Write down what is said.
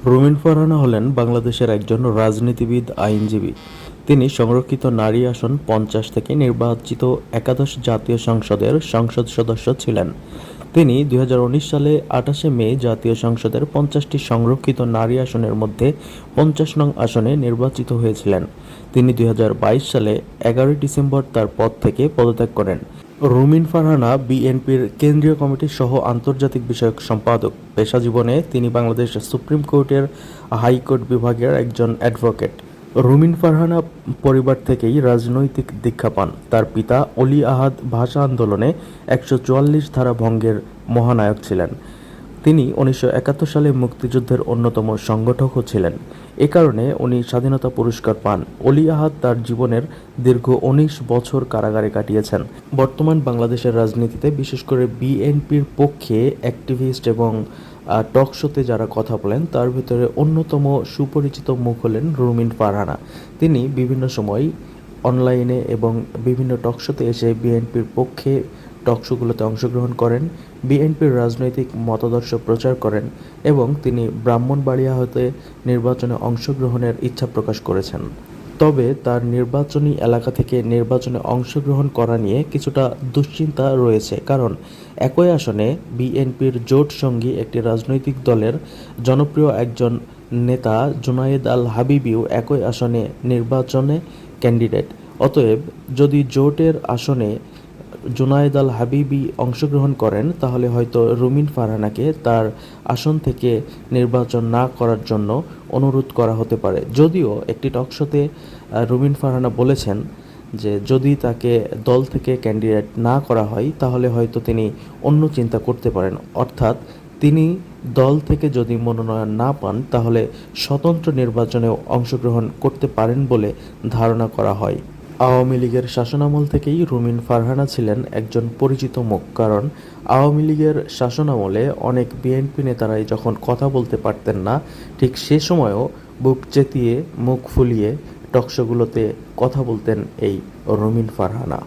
রুমিন ফারহানা হলেন বাংলাদেশের একজন রাজনীতিবিদ, আইনজীবী। তিনি সংরক্ষিত নারী আসন 50 থেকে নির্বাচিত একাদশ জাতীয় সংসদের সংসদ সদস্য ছিলেন। তিনি 2019 সালে 28শে মে জাতীয় সংসদের 50টি সংরক্ষিত নারী আসনের মধ্যে 50 নং আসনে নির্বাচিত হয়েছিলেন। তিনি 2022 সালে 11 ডিসেম্বর তার পদ থেকে পদত্যাগ করেন। রুমিন ফারহানা বিএনপির কেন্দ্রীয় কমিটির সহ আন্তর্জাতিক বিষয়ক সম্পাদক। পেশা জীবনে তিনি বাংলাদেশ সুপ্রিম কোর্টের হাইকোর্ট বিভাগের একজন অ্যাডভোকেট। রুমিন ফারহানা পরিবার থেকেই রাজনৈতিক দীক্ষা পান। তার পিতা অলি আহাদ ভাষা আন্দোলনে 144 ধারা ভঙ্গের মহানায়ক ছিলেন। তিনি 1971 সালে মুক্তিযুদ্ধের অন্যতম সংগঠকও ছিলেন। এ কারণে উনি স্বাধীনতা পুরস্কার পান। অলি আহাদ তার জীবনের দীর্ঘ 19 বছর কারাগারে কাটিয়েছেন। বর্তমান বাংলাদেশের রাজনীতিতে বিশেষ করে বিএনপির পক্ষে অ্যাক্টিভিস্ট এবং টক শোতে যারা কথা বলেন তার ভিতরে অন্যতম সুপরিচিত মুখ হলেন রুমিন ফারহানা। তিনি বিভিন্ন সময় অনলাইনে এবং বিভিন্ন টক শোতে এসে বিএনপির পক্ষে টক শোগুলোতে অংশগ্রহণ করেন, বিএনপির রাজনৈতিক মতাদর্শ প্রচার করেন এবং তিনি ব্রাহ্মণবাড়িয়া হতে নির্বাচনে অংশগ্রহণের ইচ্ছা প্রকাশ করেছেন। তবে তার নির্বাচনী এলাকা থেকে নির্বাচনে অংশগ্রহণ করা নিয়ে কিছুটা দুশ্চিন্তা রয়েছে, কারণ একই আসনে বিএনপির জোট সঙ্গী একটি রাজনৈতিক দলের জনপ্রিয় একজন নেতা জুনায়েদ আল হাবিবিও একই আসনে নির্বাচনে ক্যান্ডিডেট। অতএব যদি জোটের আসনে জুনায়েদ আল হাবিবি অংশগ্রহণ করেন তাহলে হয়তো রুমিন ফারহানাকে তার আসন থেকে নির্বাচন না করার জন্য অনুরোধ করা হতে পারে। যদিও একটি টকশোতে রুমিন ফারহানা বলেছেন যে যদি তাকে দল থেকে ক্যান্ডিডেট না করা হয় তাহলে হয়তো তিনি অন্য চিন্তা করতে পারেন, অর্থাৎ তিনি দল থেকে যদি মনোনয়ন না পান তাহলে স্বতন্ত্র নির্বাচনেও অংশগ্রহণ করতে পারেন বলে ধারণা করা হয়। আওয়ামী লীগের শাসনামল থেকেই রুমিন ফারহানা ছিলেন একজন পরিচিত মুখ, কারণ আওয়ামী লীগের শাসনামলে অনেক বিএনপি নেতারাই যখন কথা বলতে পারতেন না, ঠিক সে সময়ও বুক চেতিয়ে মুখ ফুলিয়ে টকশোগুলোতে কথা বলতেন এই রুমিন ফারহানা।